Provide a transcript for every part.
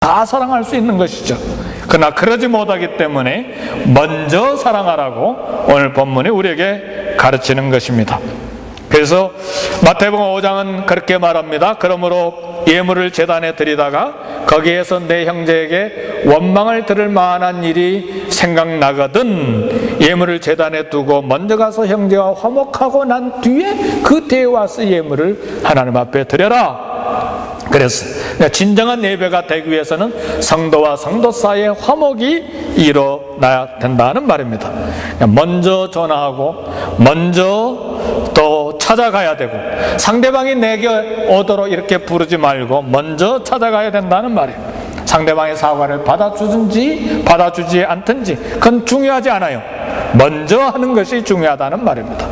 다 사랑할 수 있는 것이죠. 그러나 그러지 못하기 때문에 먼저 사랑하라고 오늘 본문이 우리에게 가르치는 것입니다. 그래서 마태복음 5장은 그렇게 말합니다. 그러므로 예물을 제단에 드리다가 거기에서 내 형제에게 원망을 들을 만한 일이 생각나거든 예물을 제단에 두고 먼저 가서 형제와 화목하고 난 뒤에 그 때에 와서 예물을 하나님 앞에 드려라. 그래서 진정한 예배가 되기 위해서는 성도와 성도 사이의 화목이 일어나야 된다는 말입니다. 먼저 전화하고 먼저 또 찾아가야 되고 상대방이 내게 오도록 이렇게 부르지 말고 먼저 찾아가야 된다는 말이에요. 상대방의 사과를 받아주든지 받아주지 않든지 그건 중요하지 않아요. 먼저 하는 것이 중요하다는 말입니다.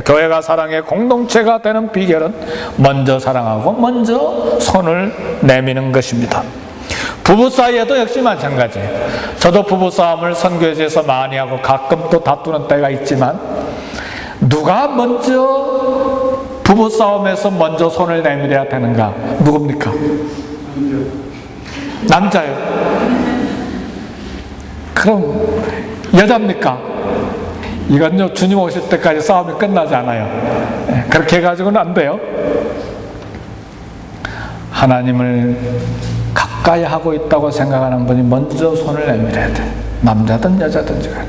교회가 사랑의 공동체가 되는 비결은 먼저 사랑하고 먼저 손을 내미는 것입니다. 부부 사이에도 역시 마찬가지예요. 저도 부부싸움을 선교지에서 많이 하고 가끔 또 다투는 때가 있지만 누가 먼저 부부싸움에서 먼저 손을 내밀어야 되는가? 누굽니까? 남자요. 그럼 여자입니까? 이건요, 주님 오실 때까지 싸움이 끝나지 않아요. 그렇게 해가지고는 안 돼요. 하나님을 가까이 하고 있다고 생각하는 분이 먼저 손을 내밀어야 돼. 남자든 여자든지 간에.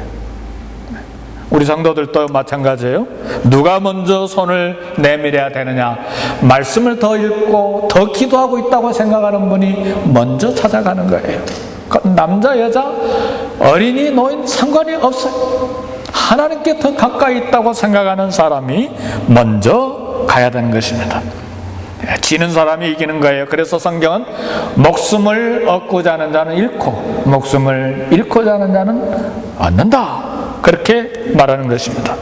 우리 성도들도 마찬가지예요. 누가 먼저 손을 내밀어야 되느냐? 말씀을 더 읽고 더 기도하고 있다고 생각하는 분이 먼저 찾아가는 거예요. 남자, 여자, 어린이, 노인 상관이 없어요. 하나님께 더 가까이 있다고 생각하는 사람이 먼저 가야 되는 것입니다. 지는 사람이 이기는 거예요. 그래서 성경은 목숨을 얻고자 하는 자는 잃고 목숨을 잃고자 하는 자는 얻는다, 그렇게 말하는 것입니다.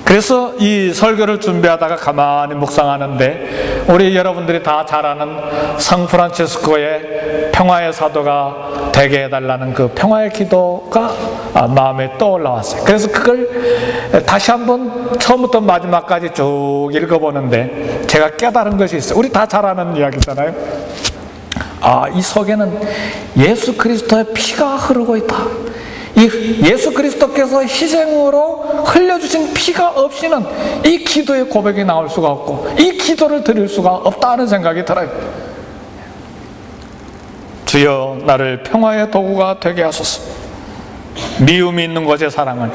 그래서 이 설교를 준비하다가 가만히 묵상하는데 우리 여러분들이 다 잘 아는 성프란치스코의 평화의 사도가 되게 해달라는 그 평화의 기도가 마음에 떠올라왔어요. 그래서 그걸 다시 한번 처음부터 마지막까지 쭉 읽어보는데 제가 깨달은 것이 있어요. 우리 다 잘 아는 이야기잖아요. 이 속에는 예수 그리스도의 피가 흐르고 있다. 이 예수 그리스도께서 희생으로 흘려주신 피가 없이는 이 기도의 고백이 나올 수가 없고 이 기도를 드릴 수가 없다는 생각이 들어요. 주여 나를 평화의 도구가 되게 하소서. 미움이 있는 곳에 사랑을.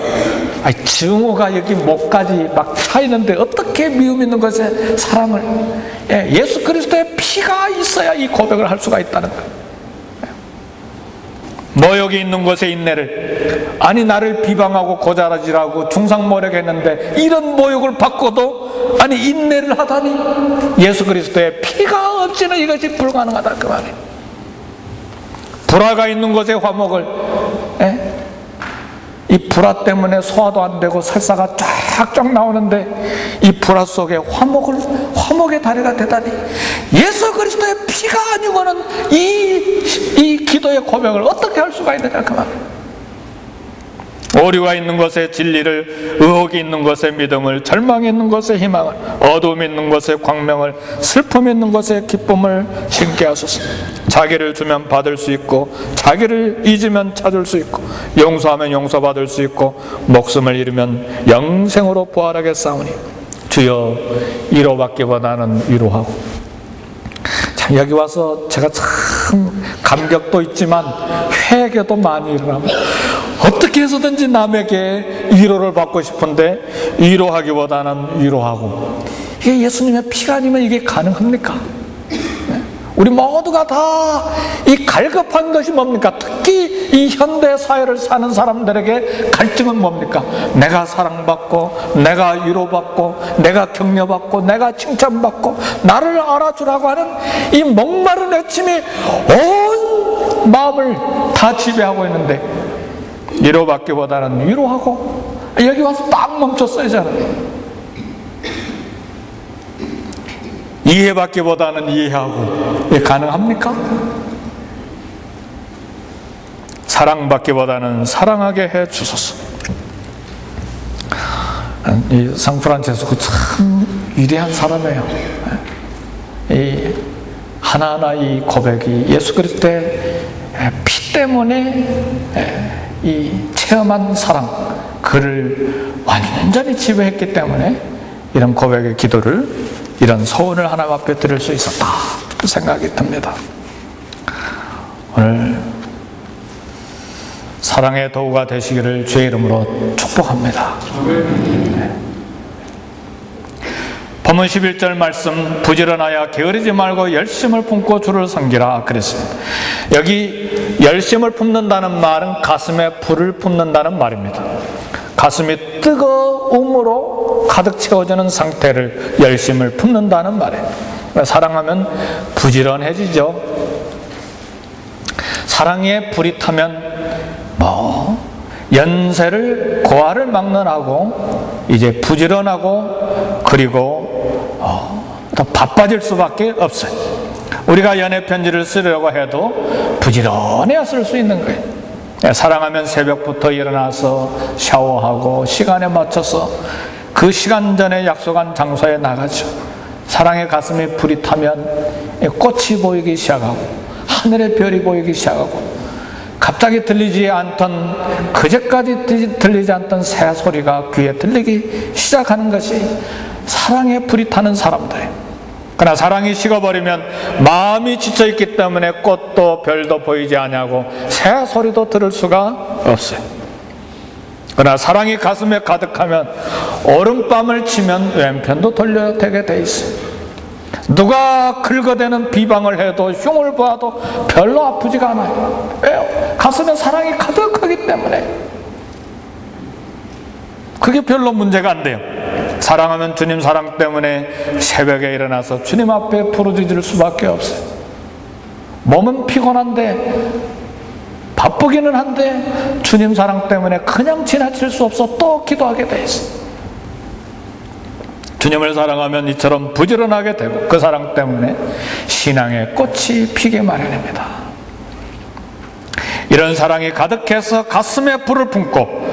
증오가 여기 목까지 막 차이는데 어떻게 미움 있는 곳에 사랑을. 예수 그리스도의 피가 있어야 이 고백을 할 수가 있다는 거예요. 모욕이 있는 곳에 인내를. 아니 나를 비방하고 고자라지라고 중상모략했는데 이런 모욕을 받고도 아니 인내를 하다니 예수 그리스도의 피가 없이는 이것이 불가능하다 그 말이에요. 불화가 있는 곳에 화목을. 이 불화 때문에 소화도 안 되고 설사가 쫙쫙 나오는데 이 불화 속에 화목의 다리가 되다니 예수 그리스도의 피가 아니고는 이 기도의 고백을 어떻게 할 수가 있느냐 그 말이에요. 오류가 있는 곳에 진리를, 의혹이 있는 곳에 믿음을, 절망이 있는 곳에 희망을, 어두움이 있는 곳에 광명을, 슬픔이 있는 곳에 기쁨을 심게 하소서. 자기를 주면 받을 수 있고 자기를 잊으면 찾을 수 있고 용서하면 용서받을 수 있고 목숨을 잃으면 영생으로 부활하겠사오니 주여 위로받기보다는 위로하고. 참 여기 와서 제가 참 감격도 있지만 회개도 많이 일어납니다. 어떻게 해서든지 남에게 위로를 받고 싶은데 위로하기보다는 위로하고. 이게 예수님의 피가 아니면 이게 가능합니까? 우리 모두가 다 이 갈급한 것이 뭡니까? 특히 이 현대 사회를 사는 사람들에게 갈증은 뭡니까? 내가 사랑받고 내가 위로받고 내가 격려받고 내가 칭찬받고 나를 알아주라고 하는 이 목마른 애침이 온 마음을 다 지배하고 있는데 위로받기보다는 위로하고. 여기 와서 딱 멈췄어요 저는. 이해받기보다는 이해하고. 이게 가능합니까? 사랑받기보다는 사랑하게 해 주소서. 이 상프란체스코 참 위대한 사람이에요. 하나하나 이 고백이 예수 그리스도의 피 때문에 이 체험한 사랑, 그를 완전히 지배했기 때문에 이런 고백의 기도를, 이런 소원을 하나님 앞에 드릴 수 있었다 생각이 듭니다. 오늘 사랑의 도구가 되시기를 주의 이름으로 축복합니다. 본문 11절 말씀, 부지런하여 게으르지 말고 열심을 품고 주를 섬기라 그랬습니다. 여기 열심을 품는다는 말은 가슴에 불을 품는다는 말입니다. 가슴이 뜨거움으로 가득 채워지는 상태를 열심을 품는다는 말이에요. 사랑하면 부지런해지죠. 사랑에 불이 타면 연세를 고아를 막론하고 이제 부지런하고 그리고 더 바빠질 수밖에 없어요. 우리가 연애 편지를 쓰려고 해도 부지런해야 쓸 수 있는 거예요. 사랑하면 새벽부터 일어나서 샤워하고 시간에 맞춰서 그 시간 전에 약속한 장소에 나가죠. 사랑의 가슴에 불이 타면 꽃이 보이기 시작하고 하늘의 별이 보이기 시작하고 갑자기 들리지 않던, 그제까지 들리지 않던 새 소리가 귀에 들리기 시작하는 것이 사랑에 불이 타는 사람들이에요. 그러나 사랑이 식어버리면 마음이 지쳐있기 때문에 꽃도 별도 보이지 않냐고 새 소리도 들을 수가 없어요. 그러나 사랑이 가슴에 가득하면 오른밤을 치면 왼편도 돌려야 되게 돼 있어요. 누가 긁어대는 비방을 해도 흉을 보아도 별로 아프지가 않아요. 왜요? 가슴에 사랑이 가득하기 때문에. 그게 별로 문제가 안 돼요. 사랑하면 주님 사랑 때문에 새벽에 일어나서 주님 앞에 부르짖을 수밖에 없어요. 몸은 피곤한데, 바쁘기는 한데 주님 사랑 때문에 그냥 지나칠 수 없어 또 기도하게 돼 있어요. 주님을 사랑하면 이처럼 부지런하게 되고 그 사랑 때문에 신앙의 꽃이 피기 마련입니다. 이런 사랑이 가득해서 가슴에 불을 품고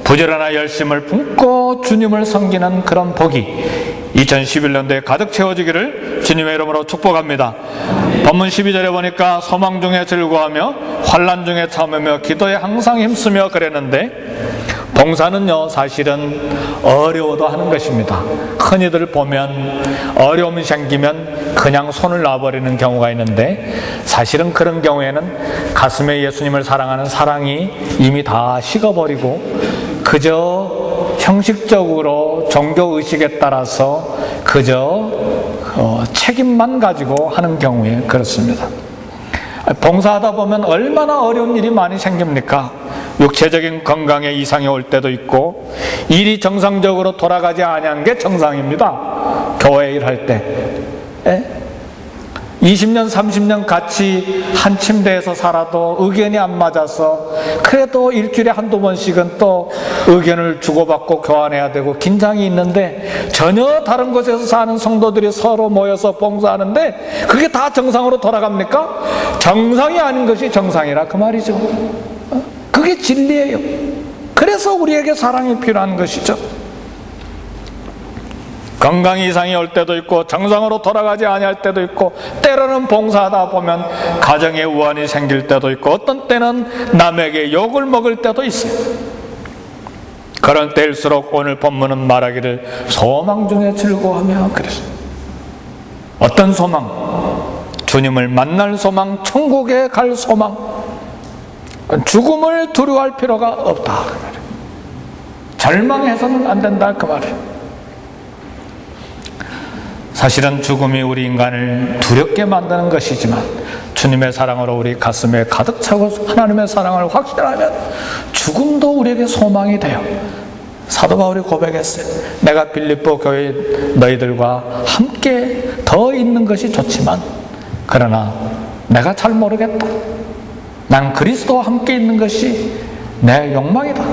부지런한 열심을 품고 주님을 섬기는 그런 복이 2011년도에 가득 채워지기를 주님의 이름으로 축복합니다. 본문 12절에 보니까 소망 중에 즐거워하며 환난 중에 참으며 기도에 항상 힘쓰며 그랬는데, 봉사는요 사실은 어려워도 하는 것입니다. 흔히들 보면 어려움이 생기면 그냥 손을 놔버리는 경우가 있는데, 사실은 그런 경우에는 가슴에 예수님을 사랑하는 사랑이 이미 다 식어버리고 그저 형식적으로 종교의식에 따라서 그저 책임만 가지고 하는 경우에 그렇습니다. 봉사하다 보면 얼마나 어려운 일이 많이 생깁니까? 육체적인 건강에 이상이 올 때도 있고 일이 정상적으로 돌아가지 아니한 게 정상입니다. 교회 일할 때 20년 30년 같이 한 침대에서 살아도 의견이 안 맞아서 그래도 일주일에 한두 번씩은 또 의견을 주고받고 교환해야 되고 긴장이 있는데, 전혀 다른 곳에서 사는 성도들이 서로 모여서 봉사하는데 그게 다 정상으로 돌아갑니까? 정상이 아닌 것이 정상이라 그 말이죠. 그게 진리예요. 그래서 우리에게 사랑이 필요한 것이죠. 건강 이상이 올 때도 있고 정상으로 돌아가지 아니할 때도 있고, 때로는 봉사하다 보면 가정에 우환이 생길 때도 있고, 어떤 때는 남에게 욕을 먹을 때도 있어요. 그런 때일수록 오늘 본문은 말하기를 소망 중에 즐거워하며 그랬어요. 어떤 소망? 주님을 만날 소망, 천국에 갈 소망, 죽음을 두려워할 필요가 없다 그 말이에요. 절망해서는 안 된다 그 말이에요. 사실은 죽음이 우리 인간을 두렵게 만드는 것이지만 주님의 사랑으로 우리 가슴에 가득 차고 하나님의 사랑을 확신하면 죽음도 우리에게 소망이 돼요. 사도 바울이 고백했어요. 내가 빌립보 교회 너희들과 함께 더 있는 것이 좋지만, 그러나 내가 잘 모르겠다. 난 그리스도와 함께 있는 것이 내 욕망이다.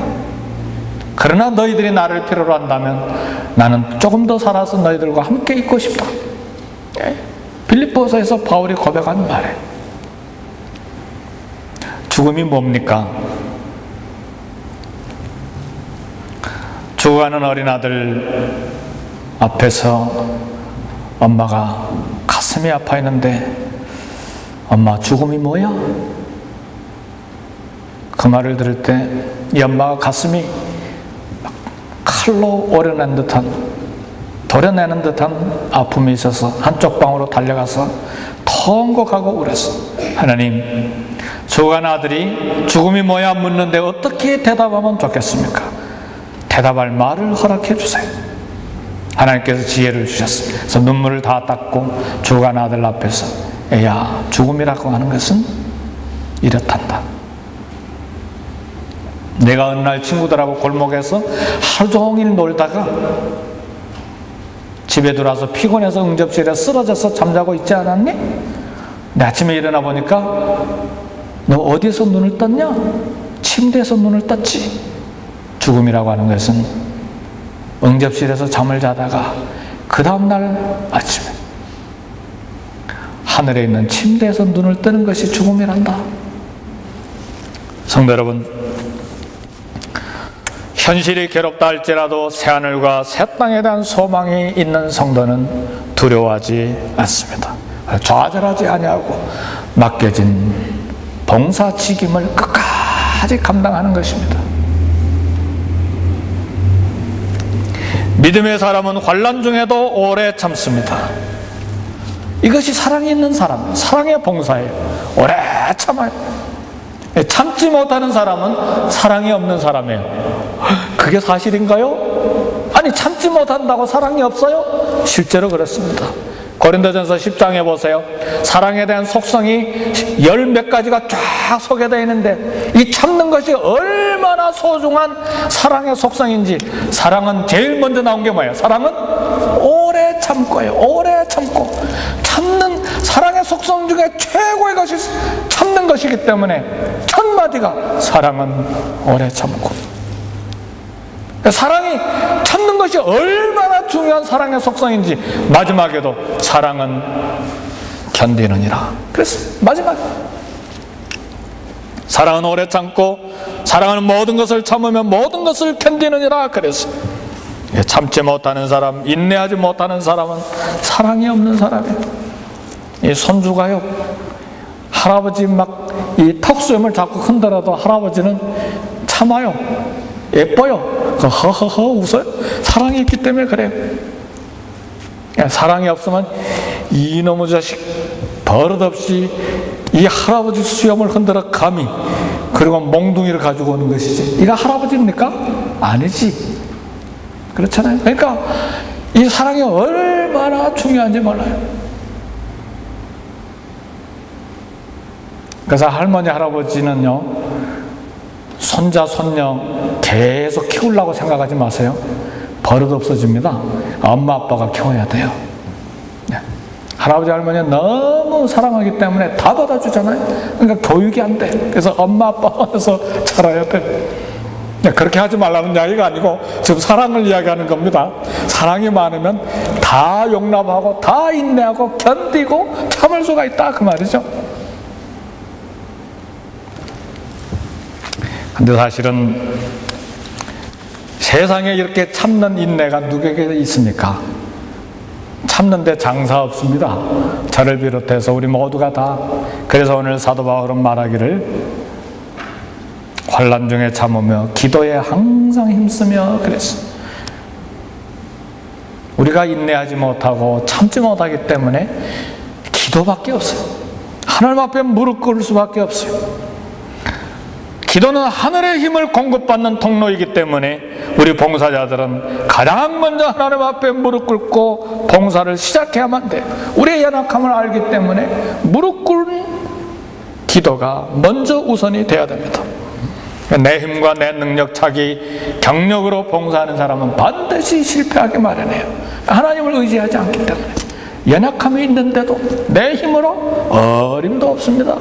그러나 너희들이 나를 필요로 한다면 나는 조금 더 살아서 너희들과 함께 있고 싶다. 빌립보서에서 바울이 고백한 말이에요. 죽음이 뭡니까? 죽어가는 어린아들 앞에서 엄마가 가슴이 아파 있는데 엄마, 죽음이 뭐야? 그 말을 들을 때 이 엄마가 가슴이 칼로 도려내는 듯한 아픔이 있어서 한쪽 방으로 달려가서 통곡하고 울었어. 하나님, 죽어간 아들이 죽음이 뭐야 묻는데 어떻게 대답하면 좋겠습니까? 대답할 말을 허락해 주세요. 하나님께서 지혜를 주셨습니다. 그래서 눈물을 다 닦고 죽어간 아들 앞에서, 애야, 죽음이라고 하는 것은 이렇단다. 내가 어느 날 친구들하고 골목에서 하루 종일 놀다가 집에 들어와서 피곤해서 응접실에 쓰러져서 잠자고 있지 않았니? 내 아침에 일어나 보니까 너 어디서 눈을 떴냐? 침대에서 눈을 떴지. 죽음이라고 하는 것은 응접실에서 잠을 자다가 그 다음날 아침에 하늘에 있는 침대에서 눈을 뜨는 것이 죽음이란다. 성도 여러분, 현실이 괴롭다 할지라도 새하늘과 새 땅에 대한 소망이 있는 성도는 두려워하지 않습니다. 좌절하지 아니하고 맡겨진 봉사 직임을 끝까지 감당하는 것입니다. 믿음의 사람은 환난 중에도 오래 참습니다. 이것이 사랑이 있는 사람, 사랑의 봉사예요. 오래 참아요. 참지 못하는 사람은 사랑이 없는 사람이에요. 그게 사실인가요? 아니, 참지 못한다고 사랑이 없어요? 실제로 그렇습니다. 고린도전서 10장에 보세요. 사랑에 대한 속성이 열 몇 가지가 쫙 소개되어 있는데 이 참는 것이 얼마나 소중한 사랑의 속성인지. 사랑은 제일 먼저 나온 게 뭐예요? 사랑은 오래 참고예요. 오래 참고. 참는 사랑의 속성 중에 최고의 것이 참는 것이기 때문에 첫 마디가 사랑은 오래 참고. 사랑이 참는 것이 얼마나 중요한 사랑의 속성인지 마지막에도 사랑은 견디느니라. 그래서 마지막에 사랑은 오래 참고 사랑은 모든 것을 참으며 모든 것을 견디느니라. 그래서 참지 못하는 사람, 인내하지 못하는 사람은 사랑이 없는 사람이에요. 이 손주가요, 할아버지 막 이 턱수염을 자꾸 흔들어도 할아버지는 참아요. 예뻐요. 허허허 웃어요. 사랑이 있기 때문에 그래요. 사랑이 없으면 이놈의 자식 버릇없이 이 할아버지 수염을 흔들어 감히, 그리고 몽둥이를 가지고 오는 것이지. 이가 할아버지입니까? 아니지. 그렇잖아요. 그러니까 이 사랑이 얼마나 중요한지 몰라요. 그래서 할머니 할아버지는요, 손자 손녀 계속 키우려고 생각하지 마세요. 버릇 없어집니다. 엄마 아빠가 키워야 돼요. 할아버지 할머니는 너무 사랑하기 때문에 다 받아주잖아요. 그러니까 교육이 안 돼. 그래서 엄마 아빠에서 자라야 돼. 그렇게 하지 말라는 이야기가 아니고 지금 사랑을 이야기하는 겁니다. 사랑이 많으면 다 용납하고 다 인내하고 견디고 참을 수가 있다, 그 말이죠. 근데 사실은 세상에 이렇게 참는 인내가 누구에게 있습니까? 참는데 장사 없습니다. 저를 비롯해서 우리 모두가 다. 그래서 오늘 사도 바울은 말하기를 환난 중에 참으며 기도에 항상 힘쓰며 그랬어요. 우리가 인내하지 못하고 참지 못하기 때문에 기도밖에 없어요. 하나님 앞에 무릎 꿇을 수밖에 없어요. 기도는 하늘의 힘을 공급받는 통로이기 때문에 우리 봉사자들은 가장 먼저 하나님 앞에 무릎 꿇고 봉사를 시작해야만 돼. 우리의 연약함을 알기 때문에 무릎 꿇는 기도가 먼저 우선이 돼야 됩니다. 내 힘과 내 능력, 자기 경력으로 봉사하는 사람은 반드시 실패하게 마련해요. 하나님을 의지하지 않기 때문에. 연약함이 있는데도 내 힘으로 어림도 없습니다.